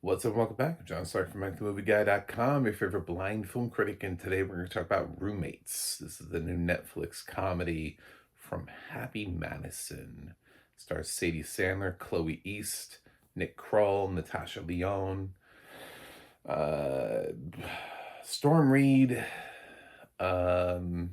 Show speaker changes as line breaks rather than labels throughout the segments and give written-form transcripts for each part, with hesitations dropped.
What's up? Welcome back. John Stark from MacTheMovieGuy.com, your favorite blind film critic, and today we're going to talk about Roommates. This is the new Netflix comedy from Happy Madison. Stars Sadie Sandler, Chloe East, Nick Kroll, Natasha Lyonne, uh, Storm Reid. Um,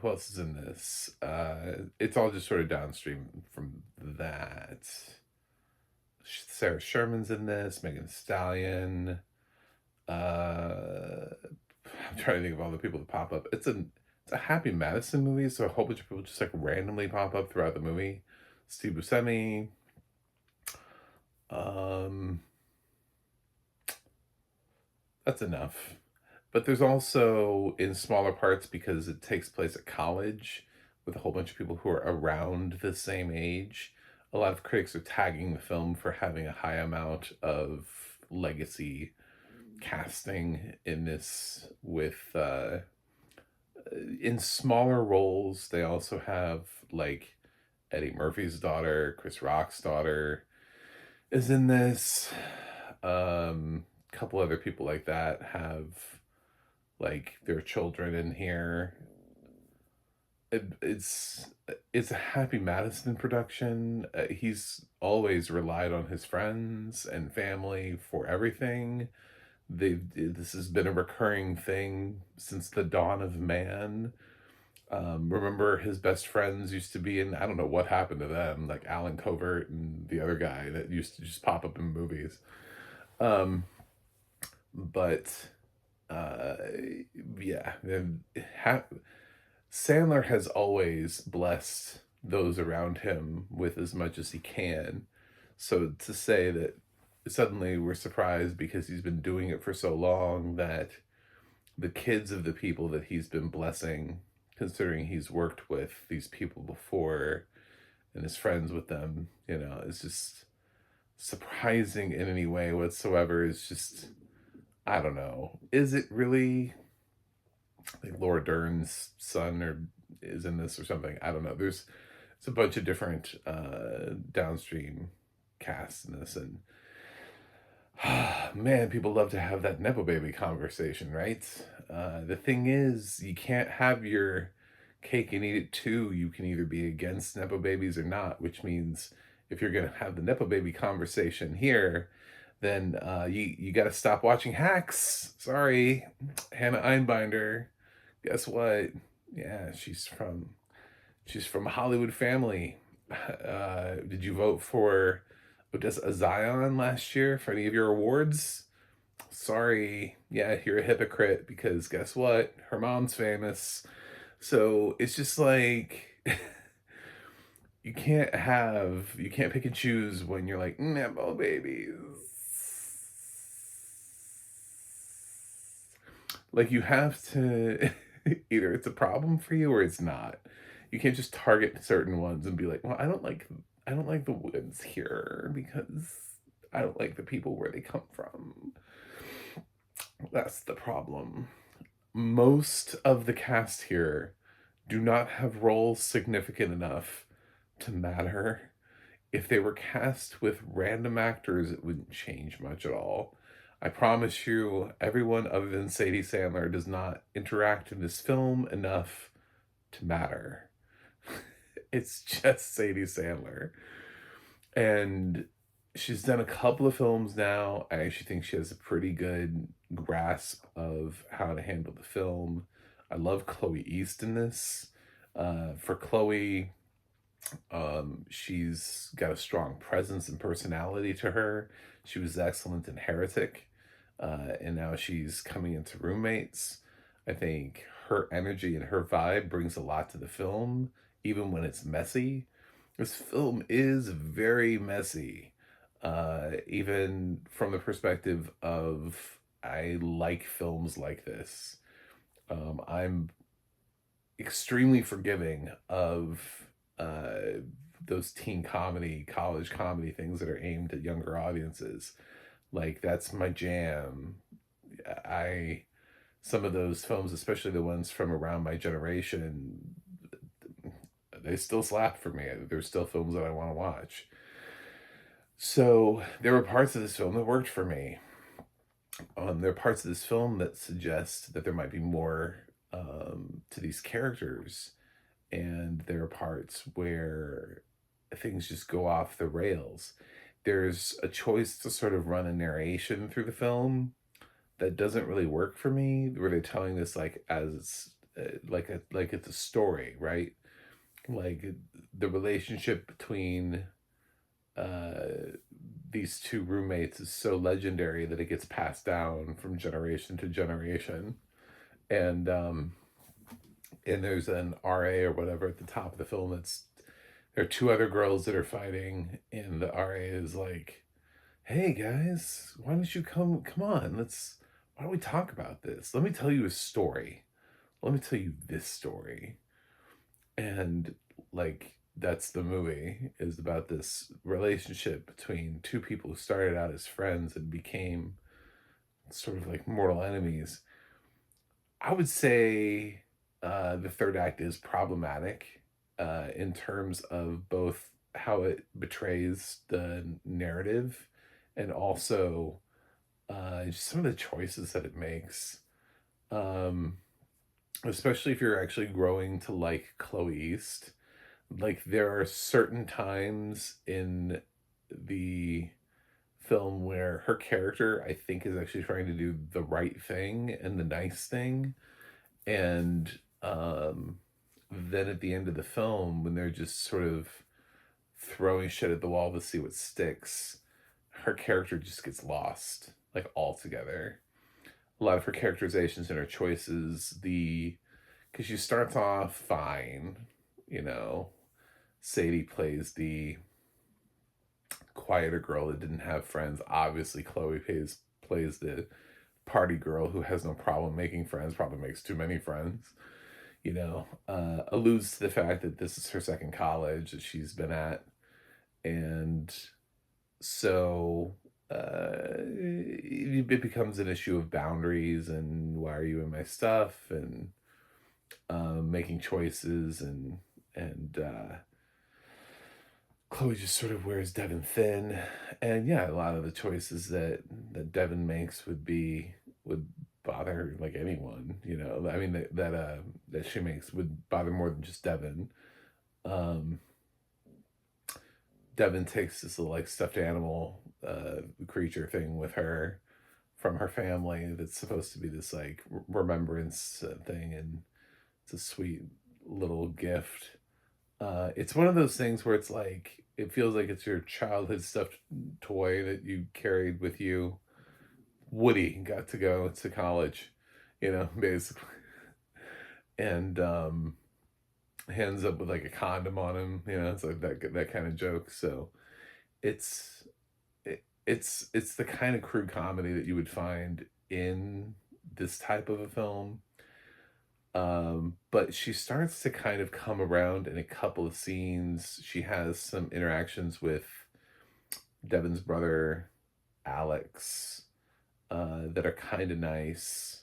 who else is in this? It's all just sort of downstream from that. Sarah Sherman's in this, Megan Stallion. I'm trying to think of all the people that pop up. It's a Happy Madison movie, so a whole bunch of people just like randomly pop up throughout the movie. Steve Buscemi. Um, that's enough. But there's also in smaller parts because it takes place at college with a whole bunch of people who are around the same age. A lot of critics are tagging the film for having a high amount of legacy casting in this with in smaller roles. They also have like Eddie Murphy's daughter, Chris Rock's daughter is in this. Couple other people like that have like their children in here. It's a Happy Madison production. He's always relied on his friends and family for everything. This has been a recurring thing since the dawn of man. Remember his best friends used to be in, I don't know what happened to them, like Alan Covert and the other guy that used to just pop up in movies. Um, but uh, yeah, Sandler has always blessed those around him with as much as he can. So to say that suddenly we're surprised because he's been doing it for so long that the kids of the people that he's been blessing, considering he's worked with these people before and is friends with them, is just surprising in any way whatsoever. It's just, I don't know. Is it really like Laura Dern's son or is in this or something? I don't know. It's a bunch of different downstream casts in this, and man, people love to have that Nepo baby conversation, right? The thing is, you can't have your cake and eat it too. You can either be against Nepo babies or not, which means if you're going to have the Nepo baby conversation here, then you got to stop watching Hacks. Sorry, Hannah Einbinder. Guess what? Yeah, she's from a Hollywood family. Did you vote for Odessa Zion last year for any of your awards? Sorry, yeah, you're a hypocrite because guess what? Her mom's famous. So it's just like you can't pick and choose when you're like, Nepo babies. Like you have to either it's a problem for you or it's not. You can't just target certain ones and be like, well, I don't like the woods here because I don't like the people where they come from. That's the problem. Most of the cast here do not have roles significant enough to matter. If they were cast with random actors, it wouldn't change much at all. I promise you, everyone other than Sadie Sandler does not interact in this film enough to matter. It's just Sadie Sandler. And she's done a couple of films now. I actually think she has a pretty good grasp of how to handle the film. I love Chloe East in this. For Chloe, she's got a strong presence and personality to her. She was excellent in Heretic, and now she's coming into Roommates. I think her energy and her vibe brings a lot to the film, even when it's messy. This film is very messy, even from the perspective of I like films like this. I'm extremely forgiving of those teen comedy, college comedy things that are aimed at younger audiences. Like that's my jam. I Some of those films, especially the ones from around my generation, they still slap for me. There's still films that I want to watch. So there were parts of this film that worked for me. There are parts of this film that suggest that there might be more to these characters, and there are parts where things just go off the rails. There's a choice to sort of run a narration through the film that doesn't really work for me, where they're telling this like as like it's a story, right? Like the relationship between uh these two roommates is so legendary that it gets passed down from generation to generation. And there's an RA or whatever at the top of the film that's there are two other girls that are fighting, and the RA is like, "Hey guys, why don't you come on, why don't we talk about this? Let me tell you a story. Let me tell you this story." And like that's the movie, is about this relationship between two people who started out as friends and became sort of like mortal enemies. I would say the third act is problematic in terms of both how it betrays the narrative and also just some of the choices that it makes. Um, Especially if you're actually growing to like Chloe East. Like there are certain times in the film where her character, I think, is actually trying to do the right thing and the nice thing. And then at the end of the film, when they're just sort of throwing shit at the wall to see what sticks, her character just gets lost, like altogether. A lot of her characterizations and her choices, because she starts off fine, you know. Sadie plays the quieter girl that didn't have friends. Obviously, Chloe plays the party girl who has no problem making friends, probably makes too many friends, alludes to the fact that this is her second college that she's been at. And so it becomes an issue of boundaries and why are you in my stuff, and making choices, and Chloe just sort of wears Devin thin. And yeah, a lot of the choices that Devin makes would bother like anyone, I mean that she makes would bother more than just Devin. Um Devin takes this little like stuffed animal creature thing with her from her family that's supposed to be this like remembrance thing, and it's a sweet little gift. It's one of those things where it's like it feels like it's your childhood stuffed toy that you carried with you. Woody got to go to college, basically, and he ends up with like a condom on him. It's like that kind of joke. So it's it's the kind of crude comedy that you would find in this type of a film. But she starts to kind of come around in a couple of scenes. She has some interactions with Devin's brother, Alex, that are kind of nice.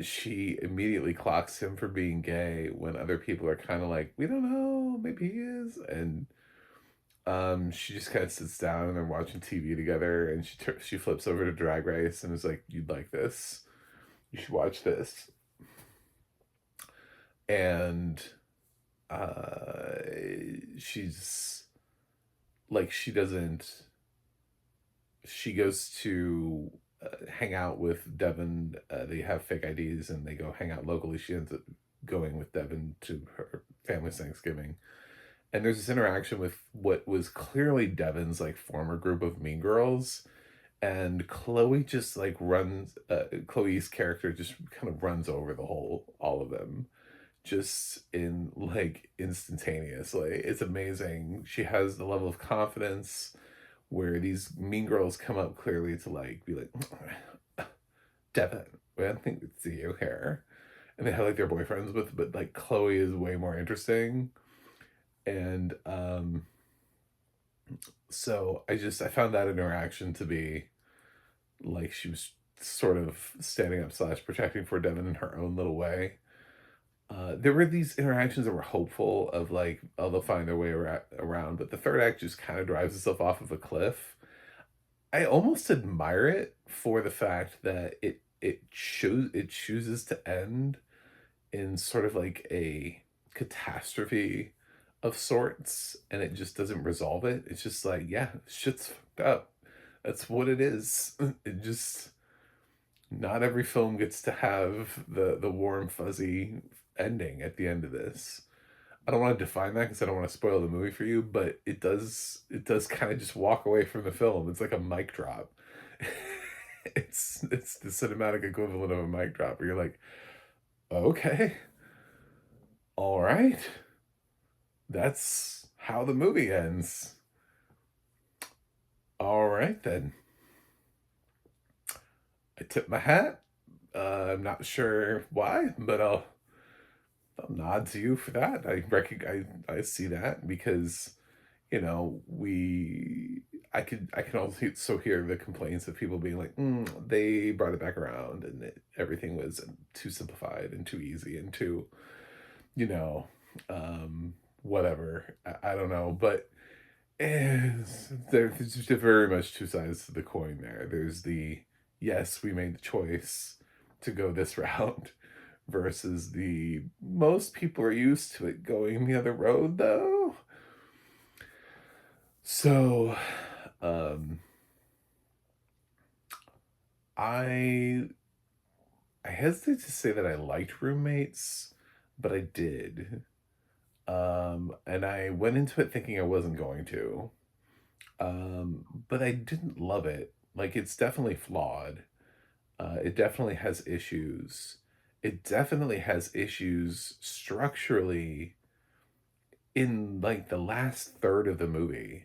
She immediately clocks him for being gay when other people are kind of like, we don't know, maybe he is. And she just kind of sits down and they're watching TV together, and she flips over to Drag Race and is like, "You'd like this? You should watch this." And uh she's like she doesn't she goes to hang out with Devin. They have fake IDs and they go hang out locally. She ends up going with Devin to her family's Thanksgiving, and there's this interaction with what was clearly Devin's like former group of mean girls, and Chloe just like runs Chloe's character just kind of runs over all of them, just in like instantaneously. It's amazing. She has the level of confidence where these mean girls come up clearly to like be like, Devin, we don't think we'd see you here. And they have like their boyfriends with, but like Chloe is way more interesting. And so I found that interaction to be like she was sort of standing up slash protecting for Devin in her own little way. There were these interactions that were hopeful of like, oh, they'll find their way around, but the third act just kind of drives itself off of a cliff. I almost admire it for the fact that it chooses to end in sort of like a catastrophe of sorts, and it just doesn't resolve it. It's just like, yeah, shit's fucked up. That's what it is. It just not every film gets to have the warm fuzzy ending at the end of this. I don't want to define that because I don't want to spoil the movie for you, but it does kind of just walk away from the film. It's like a mic drop. It's the cinematic equivalent of a mic drop where you're like, okay, all right, that's how the movie ends. All right then. I tip my hat. I'm not sure why, but I'll nod to you for that. I see that because, I can also hear the complaints of people being like, they brought it back around and everything was too simplified and too easy and too, you know, whatever. I don't know, but there's just very much two sides to the coin there. There's the, yes, we made the choice to go this route versus the most people are used to it going the other road though. So, um, I I hesitate to say that I liked Roommates, but I did. And I went into it thinking I wasn't going to. But I didn't love it. Like, it's definitely flawed. It definitely has issues. It definitely has issues structurally in like the last third of the movie.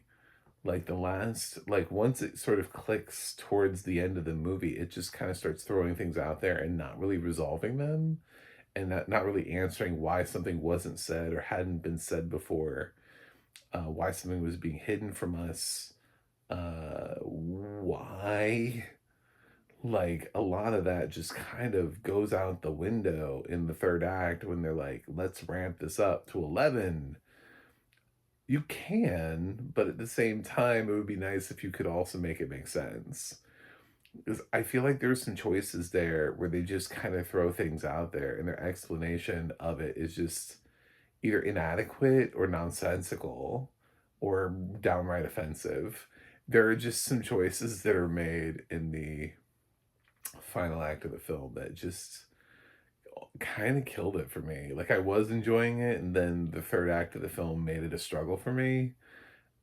Like the last, like once it sort of clicks towards the end of the movie, it just kind of starts throwing things out there and not really resolving them and not really answering why something wasn't said or hadn't been said before, why something was being hidden from us, why like a lot of that just kind of goes out the window in the third act when they're like, let's ramp this up to 11. You can, but at the same time, it would be nice if you could also make it make sense. Because I feel like there's some choices there where they just kind of throw things out there and their explanation of it is just either inadequate or nonsensical or downright offensive. There are just some choices that are made in the final act of the film that just kind of killed it for me. Like I was enjoying it, and then the third act of the film made it a struggle for me.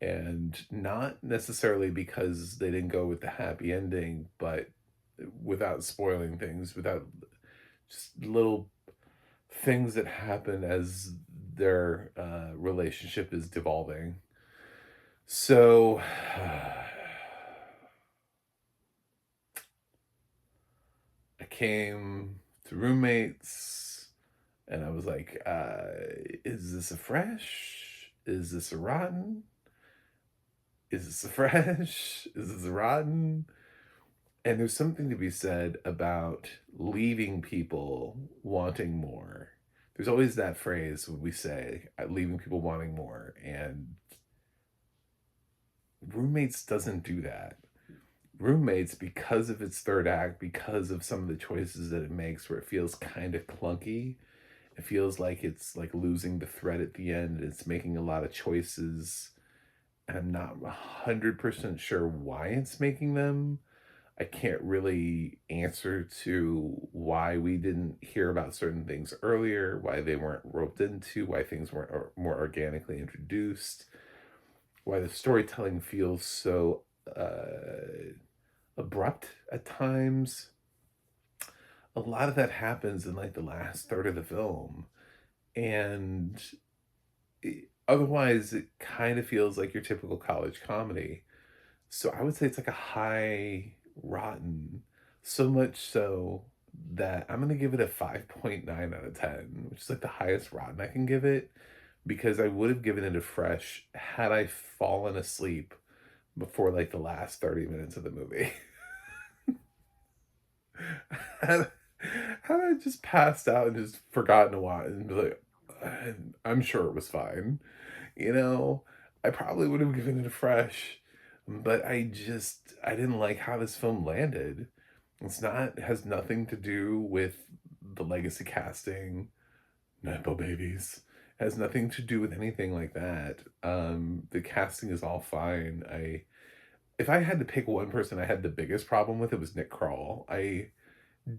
And not necessarily because they didn't go with the happy ending, but without spoiling things, without just little things that happen as their relationship is devolving. So I came to Roommates and I was like, is this a fresh? Is this a rotten? Is this a fresh? Is this a rotten? And there's something to be said about leaving people wanting more. There's always that phrase when we say, leaving people wanting more. And Roommates doesn't do that. Roommates, because of its third act, because of some of the choices that it makes, where it feels kind of clunky, it feels like it's like losing the thread at the end. It's making a lot of choices, and I'm not 100% sure why it's making them. I can't really answer to why we didn't hear about certain things earlier, why they weren't roped into, why things weren't more organically introduced, why the storytelling feels so abrupt at times. A lot of that happens in like the last third of the film. And otherwise, it kind of feels like your typical college comedy. So I would say it's like a high rotten, so much so that I'm gonna give it a 5.9 out of 10, which is like the highest rotten I can give it, because I would have given it a fresh had I fallen asleep before like the last 30 minutes of the movie. had, Had I just passed out and just forgotten to watch and be like, I'm sure it was fine. You know, I probably would have given it a fresh, but I didn't like how this film landed. It has nothing to do with the legacy casting, Nepo babies. It has nothing to do with anything like that. The casting is all fine. If I had to pick one person I had the biggest problem with, it was Nick Kroll. I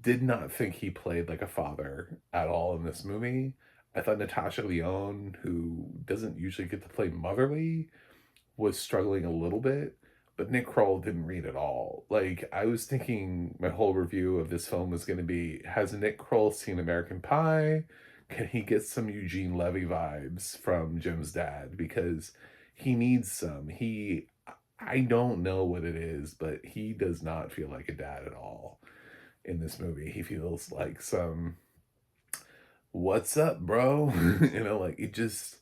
did not think he played like a father at all in this movie. I thought Natasha Lyonne, who doesn't usually get to play motherly, was struggling a little bit, but Nick Kroll didn't read at all. Like, I was thinking my whole review of this film was going to be, has Nick Kroll seen American Pie? Can he get some Eugene Levy vibes from Jim's dad? Because he needs some. I don't know what it is, but he does not feel like a dad at all in this movie. He feels like some, what's up, bro? Like it just,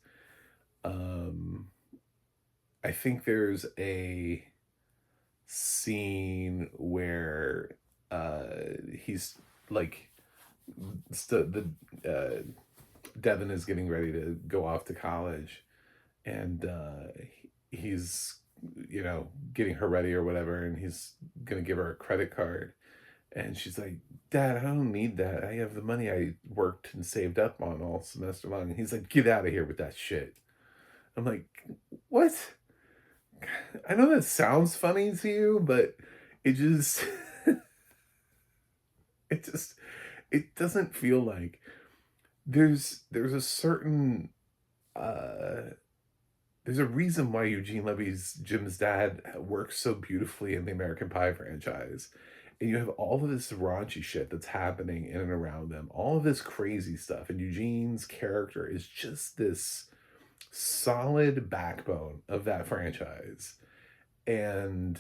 um, I think there's a scene where he's like the Devin is getting ready to go off to college, and he's getting her ready or whatever, and he's gonna give her a credit card, and she's like, Dad, I don't need that. I have the money I worked and saved up on all semester long. And he's like, get out of here with that shit. I'm like, what? I know that sounds funny to you, but it just it just it doesn't feel like there's a certain uh there's a reason why Eugene Levy's Jim's dad works so beautifully in the American Pie franchise. And you have all of this raunchy shit that's happening in and around them, all of this crazy stuff. And Eugene's character is just this solid backbone of that franchise. And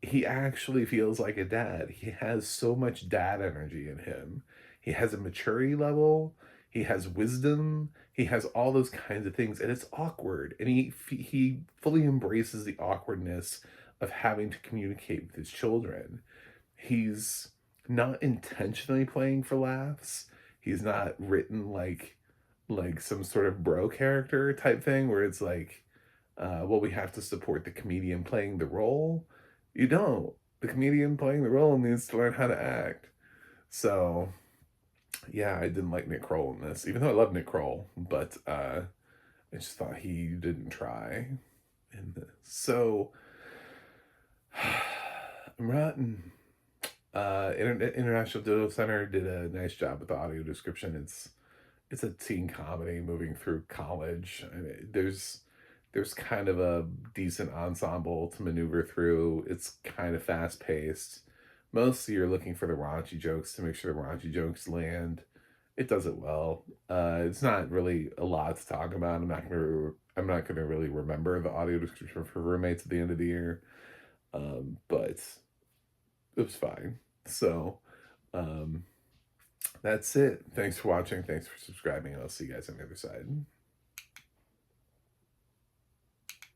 he actually feels like a dad. He has so much dad energy in him. He has a maturity level, he has wisdom, he has all those kinds of things, and it's awkward. And he fully embraces the awkwardness of having to communicate with his children. He's not intentionally playing for laughs. He's not written like some sort of bro character type thing where it's like, well, we have to support the comedian playing the role. You don't. The comedian playing the role needs to learn how to act. So, yeah, I didn't like Nick Kroll in this, even though I love Nick Kroll, but I just thought he didn't try in this. So, I'm rotten. International Doodle Center did a nice job with the audio description. It's a teen comedy moving through college. I mean, there's kind of a decent ensemble to maneuver through. It's kind of fast paced. Mostly you're looking for the raunchy jokes to make sure the raunchy jokes land. It does it well. It's not really a lot to talk about. I'm not gonna really remember the audio description for Roommates at the end of the year. But it was fine. So, um, that's it. Thanks for watching. Thanks for subscribing. I'll see you guys on the other side.